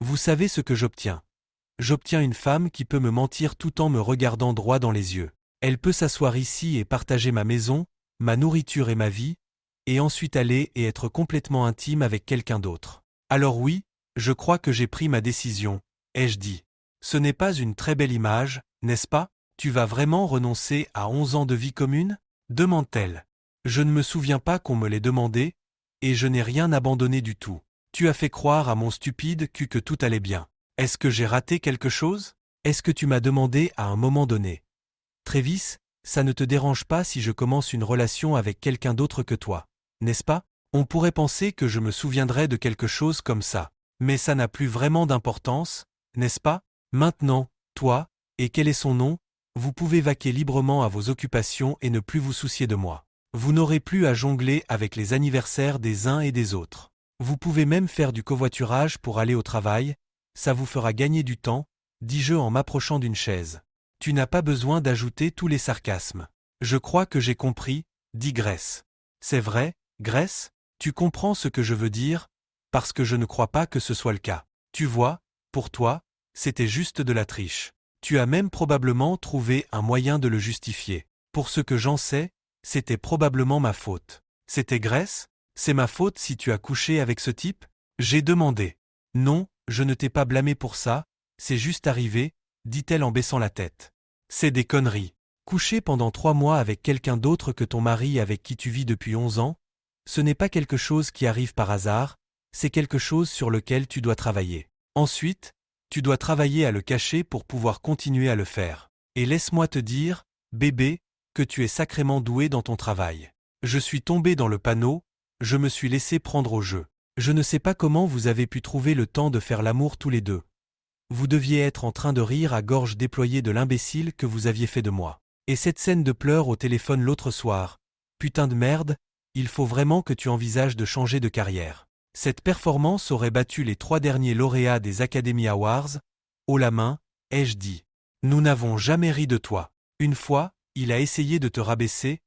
Vous savez ce que j'obtiens. J'obtiens une femme qui peut me mentir tout en me regardant droit dans les yeux. Elle peut s'asseoir ici et partager ma maison, ma nourriture et ma vie, et ensuite aller et être complètement intime avec quelqu'un d'autre. Alors oui, je crois que j'ai pris ma décision, ai-je dit. Ce n'est pas une très belle image, n'est-ce pas? Tu vas vraiment renoncer à 11 ans de vie commune? Demande-t-elle. Je ne me souviens pas qu'on me l'ait demandé, et je n'ai rien abandonné du tout. Tu as fait croire à mon stupide cul que tout allait bien. Est-ce que j'ai raté quelque chose? Est-ce que tu m'as demandé à un moment donné? Travis, ça ne te dérange pas si je commence une relation avec quelqu'un d'autre que toi, n'est-ce pas? On pourrait penser que je me souviendrais de quelque chose comme ça. Mais ça n'a plus vraiment d'importance, n'est-ce pas? Maintenant, toi, et quel est son nom? Vous pouvez vaquer librement à vos occupations et ne plus vous soucier de moi. Vous n'aurez plus à jongler avec les anniversaires des uns et des autres. Vous pouvez même faire du covoiturage pour aller au travail, ça vous fera gagner du temps, dis-je en m'approchant d'une chaise. Tu n'as pas besoin d'ajouter tous les sarcasmes. Je crois que j'ai compris, dit Grace. C'est vrai, Grace, tu comprends ce que je veux dire, parce que je ne crois pas que ce soit le cas. Tu vois, pour toi, c'était juste de la triche. Tu as même probablement trouvé un moyen de le justifier. Pour ce que j'en sais, c'était probablement ma faute. C'était Grace? C'est ma faute si tu as couché avec ce type? J'ai demandé. Non, je ne t'ai pas blâmé pour ça, c'est juste arrivé, dit-elle en baissant la tête. C'est des conneries. Coucher pendant 3 mois avec quelqu'un d'autre que ton mari avec qui tu vis depuis 11 ans, ce n'est pas quelque chose qui arrive par hasard, c'est quelque chose sur lequel tu dois travailler. Ensuite, tu dois travailler à le cacher pour pouvoir continuer à le faire. Et laisse-moi te dire, bébé, que tu es sacrément doué dans ton travail. Je suis tombé dans le panneau, je me suis laissé prendre au jeu. Je ne sais pas comment vous avez pu trouver le temps de faire l'amour tous les deux. Vous deviez être en train de rire à gorge déployée de l'imbécile que vous aviez fait de moi. Et cette scène de pleurs au téléphone l'autre soir. Putain de merde, il faut vraiment que tu envisages de changer de carrière. Cette performance aurait battu les 3 derniers lauréats des Academy Awards. Haut la main, ai-je dit. Nous n'avons jamais ri de toi. Une fois, il a essayé de te rabaisser,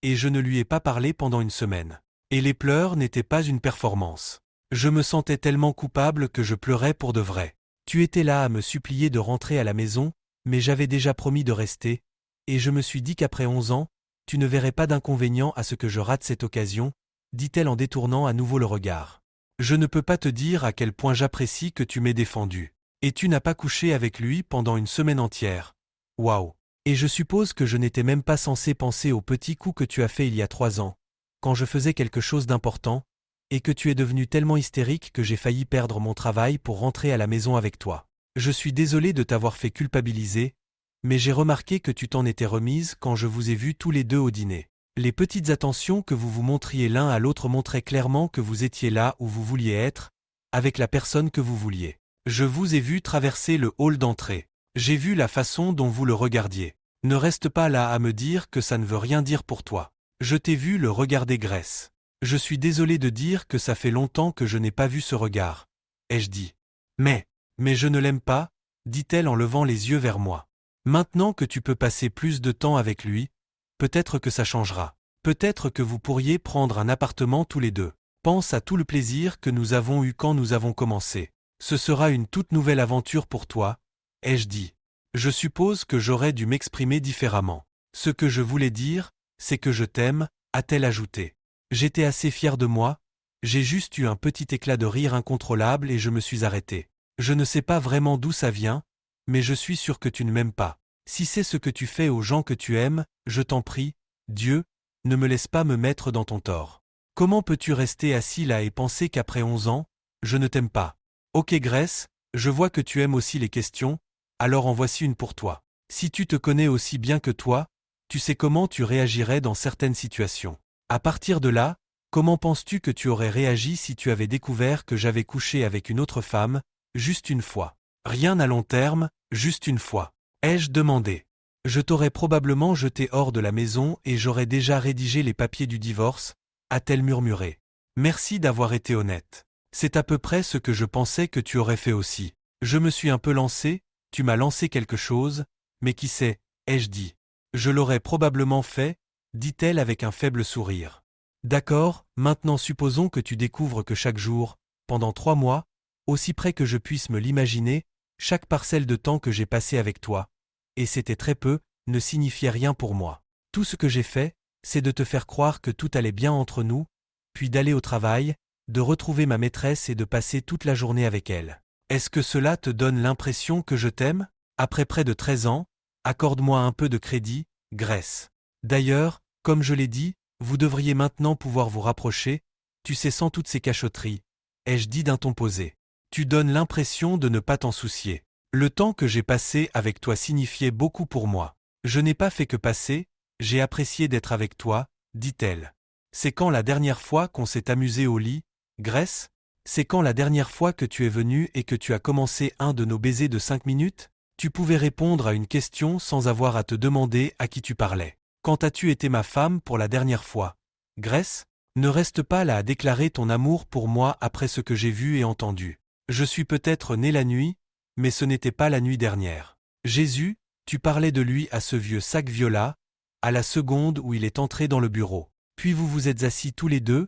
et je ne lui ai pas parlé pendant une semaine. Et les pleurs n'étaient pas une performance. Je me sentais tellement coupable que je pleurais pour de vrai. Tu étais là à me supplier de rentrer à la maison, mais j'avais déjà promis de rester, et je me suis dit qu'après 11 ans, tu ne verrais pas d'inconvénient à ce que je rate cette occasion, dit-elle en détournant à nouveau le regard. Je ne peux pas te dire à quel point j'apprécie que tu m'aies défendu. Et tu n'as pas couché avec lui pendant une semaine entière. Waouh. Et je suppose que je n'étais même pas censé penser au petit coup que tu as fait il y a 3 ans, quand je faisais quelque chose d'important, et que tu es devenu tellement hystérique que j'ai failli perdre mon travail pour rentrer à la maison avec toi. Je suis désolé de t'avoir fait culpabiliser, mais j'ai remarqué que tu t'en étais remise quand je vous ai vus tous les deux au dîner. Les petites attentions que vous vous montriez l'un à l'autre montraient clairement que vous étiez là où vous vouliez être, avec la personne que vous vouliez. Je vous ai vu traverser le hall d'entrée. J'ai vu la façon dont vous le regardiez. Ne reste pas là à me dire que ça ne veut rien dire pour toi. Je t'ai vu le regarder Grace. Je suis désolé de dire que ça fait longtemps que je n'ai pas vu ce regard, ai-je dit. Mais je ne l'aime pas, dit-elle en levant les yeux vers moi. Maintenant que tu peux passer plus de temps avec lui, peut-être que ça changera. Peut-être que vous pourriez prendre un appartement tous les deux. Pense à tout le plaisir que nous avons eu quand nous avons commencé. Ce sera une toute nouvelle aventure pour toi, ai-je dit. Je suppose que j'aurais dû m'exprimer différemment. Ce que je voulais dire, c'est que je t'aime, a-t-elle ajouté. J'étais assez fier de moi, j'ai juste eu un petit éclat de rire incontrôlable et je me suis arrêté. Je ne sais pas vraiment d'où ça vient, mais je suis sûr que tu ne m'aimes pas. Si c'est ce que tu fais aux gens que tu aimes, je t'en prie, Dieu, ne me laisse pas me mettre dans ton tort. Comment peux-tu rester assis là et penser qu'après 11 ans, je ne t'aime pas? Ok Grace, je vois que tu aimes aussi les questions, alors en voici une pour toi. Si tu te connais aussi bien que toi, tu sais comment tu réagirais dans certaines situations. À partir de là, comment penses-tu que tu aurais réagi si tu avais découvert que j'avais couché avec une autre femme, juste une fois? Rien à long terme, juste une fois. Ai-je demandé. Je t'aurais probablement jeté hors de la maison et j'aurais déjà rédigé les papiers du divorce, a-t-elle murmuré. Merci d'avoir été honnête. C'est à peu près ce que je pensais que tu aurais fait aussi. Je me suis un peu lancé, tu m'as lancé quelque chose, mais qui sait, ai-je dit. Je l'aurais probablement fait, dit-elle avec un faible sourire. D'accord, maintenant supposons que tu découvres que chaque jour, pendant 3 mois, aussi près que je puisse me l'imaginer, chaque parcelle de temps que j'ai passé avec toi, et c'était très peu, ne signifiait rien pour moi. Tout ce que j'ai fait, c'est de te faire croire que tout allait bien entre nous, puis d'aller au travail, de retrouver ma maîtresse et de passer toute la journée avec elle. Est-ce que cela te donne l'impression que je t'aime? Après près de 13 ans, accorde-moi un peu de crédit, Grace. D'ailleurs, comme je l'ai dit, vous devriez maintenant pouvoir vous rapprocher, tu sais sans toutes ces cachotteries, ai-je dit d'un ton posé. Tu donnes l'impression de ne pas t'en soucier. Le temps que j'ai passé avec toi signifiait beaucoup pour moi. Je n'ai pas fait que passer, j'ai apprécié d'être avec toi, dit-elle. C'est quand la dernière fois qu'on s'est amusé au lit, Grace? C'est quand la dernière fois que tu es venue et que tu as commencé un de nos baisers de 5 minutes? Tu pouvais répondre à une question sans avoir à te demander à qui tu parlais. Quand as-tu été ma femme pour la dernière fois? Grace? Ne reste pas là à déclarer ton amour pour moi après ce que j'ai vu et entendu. Je suis peut-être né la nuit, mais ce n'était pas la nuit dernière. Jésus, tu parlais de lui à ce vieux sac viola, à la seconde où il est entré dans le bureau. Puis vous vous êtes assis tous les deux,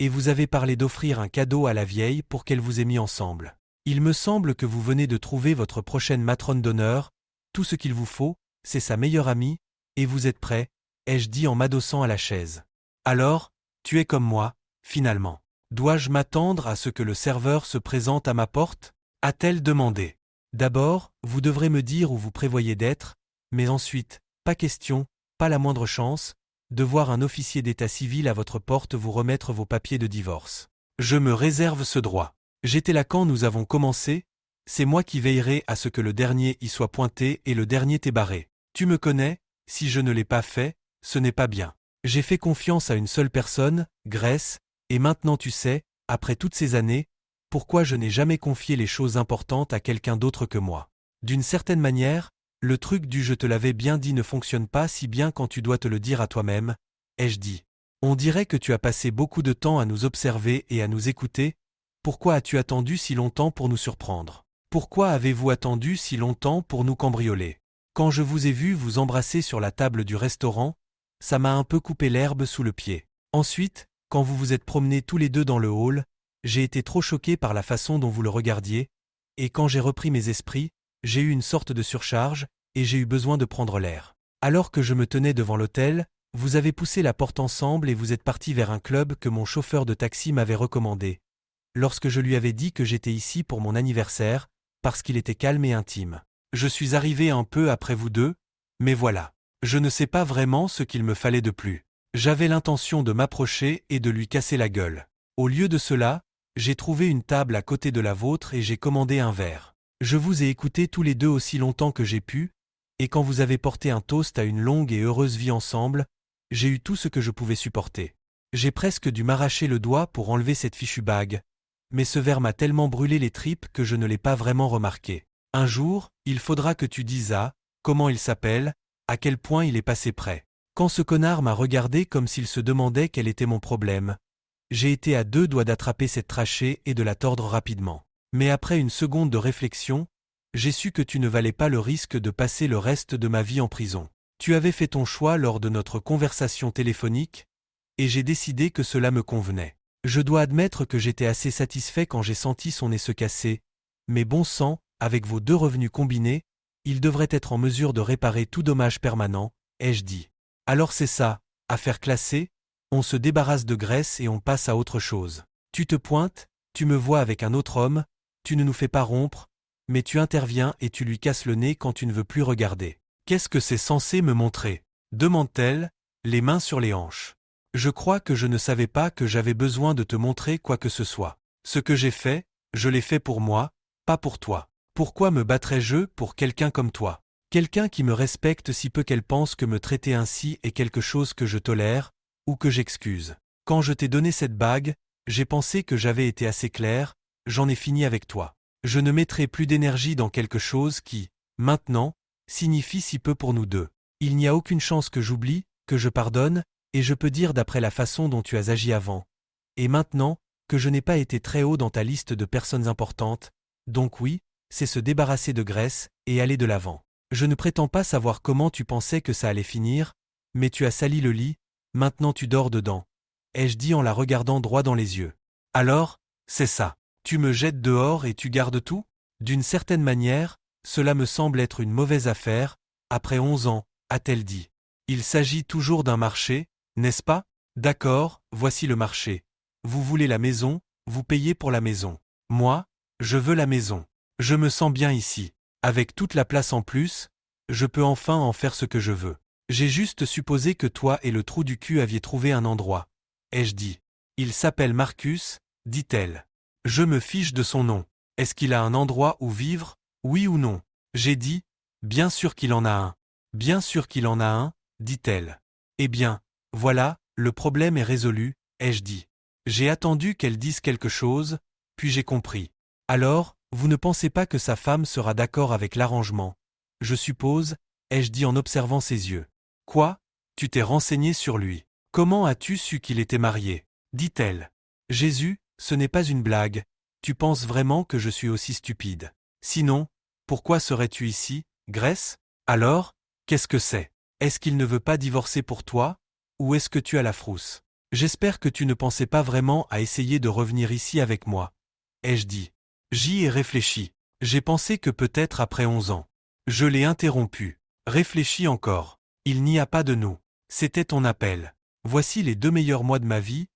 et vous avez parlé d'offrir un cadeau à la vieille pour qu'elle vous ait mis ensemble. Il me semble que vous venez de trouver votre prochaine matrone d'honneur, tout ce qu'il vous faut, c'est sa meilleure amie, et vous êtes prêt, ai-je dit en m'adossant à la chaise. Alors, tu es comme moi, finalement. Dois-je m'attendre à ce que le serveur se présente à ma porte? A-t-elle demandé. D'abord, vous devrez me dire où vous prévoyez d'être, mais ensuite, pas question, pas la moindre chance, de voir un officier d'état civil à votre porte vous remettre vos papiers de divorce. Je me réserve ce droit. J'étais là quand nous avons commencé, c'est moi qui veillerai à ce que le dernier y soit pointé et le dernier t'est barré. Tu me connais, si je ne l'ai pas fait, ce n'est pas bien. J'ai fait confiance à une seule personne, Grace, et maintenant tu sais, après toutes ces années, pourquoi je n'ai jamais confié les choses importantes à quelqu'un d'autre que moi. D'une certaine manière, le truc du je te l'avais bien dit ne fonctionne pas si bien quand tu dois te le dire à toi-même, ai-je dit. On dirait que tu as passé beaucoup de temps à nous observer et à nous écouter. Pourquoi as-tu attendu si longtemps pour nous surprendre? Pourquoi avez-vous attendu si longtemps pour nous cambrioler? Quand je vous ai vu vous embrasser sur la table du restaurant, ça m'a un peu coupé l'herbe sous le pied. Ensuite, quand vous vous êtes promenés tous les deux dans le hall, j'ai été trop choqué par la façon dont vous le regardiez, et quand j'ai repris mes esprits, j'ai eu une sorte de surcharge, et j'ai eu besoin de prendre l'air. Alors que je me tenais devant l'hôtel, vous avez poussé la porte ensemble et vous êtes partis vers un club que mon chauffeur de taxi m'avait recommandé. Lorsque je lui avais dit que j'étais ici pour mon anniversaire, parce qu'il était calme et intime. Je suis arrivé un peu après vous deux, mais voilà. Je ne sais pas vraiment ce qu'il me fallait de plus. J'avais l'intention de m'approcher et de lui casser la gueule. Au lieu de cela, j'ai trouvé une table à côté de la vôtre et j'ai commandé un verre. Je vous ai écoutés tous les deux aussi longtemps que j'ai pu, et quand vous avez porté un toast à une longue et heureuse vie ensemble, j'ai eu tout ce que je pouvais supporter. J'ai presque dû m'arracher le doigt pour enlever cette fichue bague, mais ce verre m'a tellement brûlé les tripes que je ne l'ai pas vraiment remarqué. Un jour, il faudra que tu dises comment il s'appelle, à quel point il est passé près. Quand ce connard m'a regardé comme s'il se demandait quel était mon problème, j'ai été à deux doigts d'attraper cette trachée et de la tordre rapidement. Mais après une seconde de réflexion, j'ai su que tu ne valais pas le risque de passer le reste de ma vie en prison. Tu avais fait ton choix lors de notre conversation téléphonique, et j'ai décidé que cela me convenait. Je dois admettre que j'étais assez satisfait quand j'ai senti son nez se casser, mais bon sang, avec vos deux revenus combinés, il devrait être en mesure de réparer tout dommage permanent, ai-je dit. Alors c'est ça, affaire classée, on se débarrasse de Grèce et on passe à autre chose. Tu te pointes, tu me vois avec un autre homme, tu ne nous fais pas rompre, mais tu interviens et tu lui casses le nez quand tu ne veux plus regarder. Qu'est-ce que c'est censé me montrer? Demande-t-elle, les mains sur les hanches. Je crois que je ne savais pas que j'avais besoin de te montrer quoi que ce soit. Ce que j'ai fait, je l'ai fait pour moi, pas pour toi. Pourquoi me battrais-je pour quelqu'un comme toi? Quelqu'un qui me respecte si peu qu'elle pense que me traiter ainsi est quelque chose que je tolère, ou que j'excuse. Quand je t'ai donné cette bague, j'ai pensé que j'avais été assez clair, j'en ai fini avec toi. Je ne mettrai plus d'énergie dans quelque chose qui, maintenant, signifie si peu pour nous deux. Il n'y a aucune chance que j'oublie, que je pardonne, et je peux dire d'après la façon dont tu as agi avant. Et maintenant, que je n'ai pas été très haut dans ta liste de personnes importantes, donc oui, c'est se débarrasser de Grèce et aller de l'avant. Je ne prétends pas savoir comment tu pensais que ça allait finir, mais tu as sali le lit, maintenant tu dors dedans, ai-je dit en la regardant droit dans les yeux. Alors, c'est ça. Tu me jettes dehors et tu gardes tout? D'une certaine manière, cela me semble être une mauvaise affaire, après 11 ans, a-t-elle dit. Il s'agit toujours d'un marché, n'est-ce pas? D'accord, voici le marché. Vous voulez la maison, vous payez pour la maison. Moi, je veux la maison. Je me sens bien ici. Avec toute la place en plus, je peux enfin en faire ce que je veux. J'ai juste supposé que toi et le trou du cul aviez trouvé un endroit. Ai-je dit. Il s'appelle Marcus, dit-elle. Je me fiche de son nom. Est-ce qu'il a un endroit où vivre, oui ou non? J'ai dit, bien sûr qu'il en a un. Bien sûr qu'il en a un, dit-elle. Eh bien, voilà, le problème est résolu, ai-je dit. J'ai attendu qu'elle dise quelque chose, puis j'ai compris. Alors, vous ne pensez pas que sa femme sera d'accord avec l'arrangement? Je suppose, ai-je dit en observant ses yeux. Quoi? Tu t'es renseigné sur lui. Comment as-tu su qu'il était marié? Dit-elle. Jésus, ce n'est pas une blague. Tu penses vraiment que je suis aussi stupide? Sinon, pourquoi serais-tu ici, Grèce? Alors, qu'est-ce que c'est? Est-ce qu'il ne veut pas divorcer pour toi? Ou est-ce que tu as la frousse? J'espère que tu ne pensais pas vraiment à essayer de revenir ici avec moi, ai-je dit. J'y ai réfléchi. J'ai pensé que peut-être après 11 ans. Je l'ai interrompu. Réfléchis encore. Il n'y a pas de nous. C'était ton appel. Voici les 2 meilleurs mois de ma vie,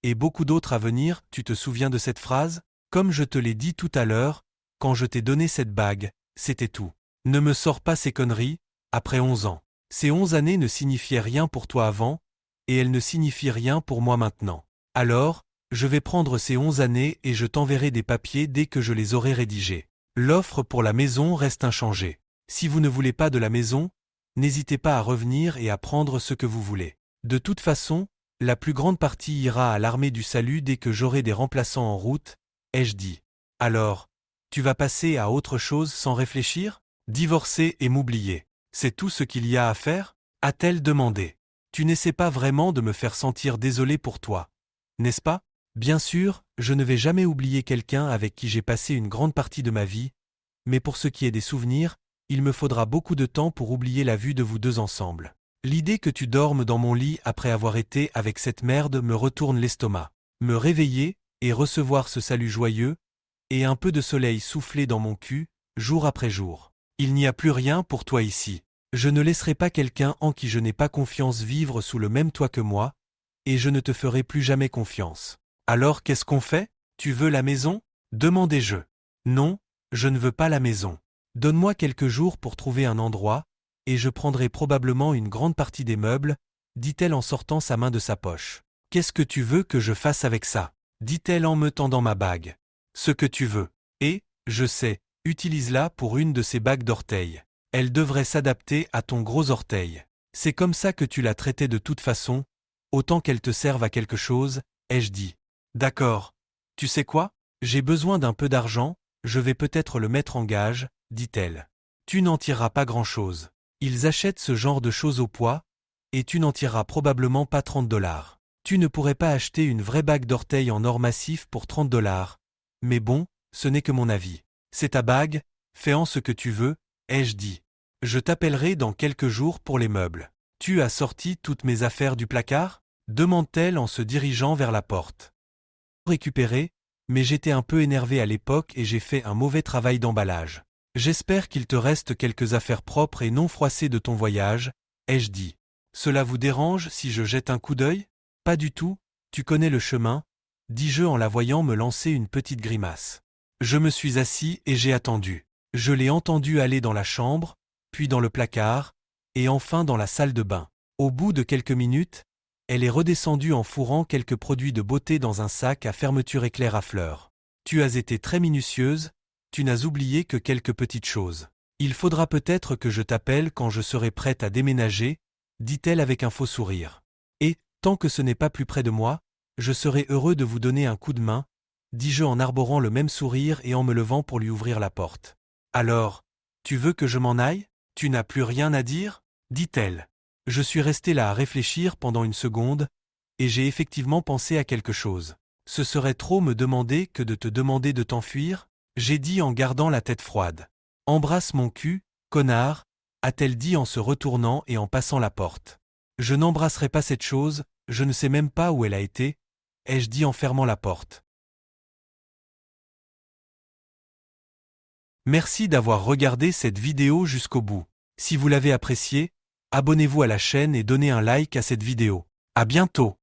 et beaucoup d'autres à venir, tu te souviens de cette phrase? Comme je te l'ai dit tout à l'heure, quand je t'ai donné cette bague, c'était tout. Ne me sors pas ces conneries, après 11 ans. Ces 11 années ne signifiaient rien pour toi avant, et elles ne signifient rien pour moi maintenant. Alors, je vais prendre ces 11 années et je t'enverrai des papiers dès que je les aurai rédigés. L'offre pour la maison reste inchangée. Si vous ne voulez pas de la maison, n'hésitez pas à revenir et à prendre ce que vous voulez. De toute façon, la plus grande partie ira à l'armée du salut dès que j'aurai des remplaçants en route, ai-je dit. Alors, tu vas passer à autre chose sans réfléchir? Divorcer et m'oublier. C'est tout ce qu'il y a à faire? A-t-elle demandé. Tu n'essaies pas vraiment de me faire sentir désolé pour toi, n'est-ce pas? Bien sûr, je ne vais jamais oublier quelqu'un avec qui j'ai passé une grande partie de ma vie, mais pour ce qui est des souvenirs, il me faudra beaucoup de temps pour oublier la vue de vous deux ensemble. L'idée que tu dormes dans mon lit après avoir été avec cette merde me retourne l'estomac. Me réveiller et recevoir ce salut joyeux, et un peu de soleil souffler dans mon cul, jour après jour. Il n'y a plus rien pour toi ici. Je ne laisserai pas quelqu'un en qui je n'ai pas confiance vivre sous le même toit que moi, et je ne te ferai plus jamais confiance. Alors qu'est-ce qu'on fait? Tu veux la maison? Demandai-je. Non, je ne veux pas la maison. Donne-moi quelques jours pour trouver un endroit, et je prendrai probablement une grande partie des meubles, dit-elle en sortant sa main de sa poche. Qu'est-ce que tu veux que je fasse avec ça? Dit-elle en me tendant ma bague. Ce que tu veux. Et, je sais, utilise-la pour une de ces bagues d'orteil. Elle devrait s'adapter à ton gros orteil. C'est comme ça que tu la traitais de toute façon, autant qu'elle te serve à quelque chose, ai-je dit. D'accord. Tu sais quoi? J'ai besoin d'un peu d'argent, je vais peut-être le mettre en gage, dit-elle. Tu n'en tireras pas grand-chose. Ils achètent ce genre de choses au poids, et tu n'en tireras probablement pas 30 $. Tu ne pourrais pas acheter une vraie bague d'orteil en or massif pour 30 $. Mais bon, ce n'est que mon avis. C'est ta bague, fais-en ce que tu veux, ai-je dit. Je t'appellerai dans quelques jours pour les meubles. Tu as sorti toutes mes affaires du placard? Demande-t-elle en se dirigeant vers la porte. Récupéré, mais j'étais un peu énervé à l'époque et j'ai fait un mauvais travail d'emballage. J'espère qu'il te reste quelques affaires propres et non froissées de ton voyage, ai-je dit. Cela vous dérange si je jette un coup d'œil? Pas du tout, tu connais le chemin, dis-je en la voyant me lancer une petite grimace. Je me suis assis et j'ai attendu. Je l'ai entendu aller dans la chambre, puis dans le placard, et enfin dans la salle de bain. Au bout de quelques minutes, elle est redescendue en fourrant quelques produits de beauté dans un sac à fermeture éclair à fleurs. Tu as été très minutieuse, tu n'as oublié que quelques petites choses. Il faudra peut-être que je t'appelle quand je serai prête à déménager, dit-elle avec un faux sourire. Et, tant que ce n'est pas plus près de moi, je serai heureux de vous donner un coup de main, dis-je en arborant le même sourire et en me levant pour lui ouvrir la porte. Alors, tu veux que je m'en aille? Tu n'as plus rien à dire? Dit-elle. Je suis resté là à réfléchir pendant une seconde, et j'ai effectivement pensé à quelque chose. Ce serait trop me demander que de te demander de t'enfuir, j'ai dit en gardant la tête froide. Embrasse mon cul, connard, a-t-elle dit en se retournant et en passant la porte. Je n'embrasserai pas cette chose, je ne sais même pas où elle a été, ai-je dit en fermant la porte. Merci d'avoir regardé cette vidéo jusqu'au bout. Si vous l'avez appréciée, abonnez-vous à la chaîne et donnez un like à cette vidéo. À bientôt!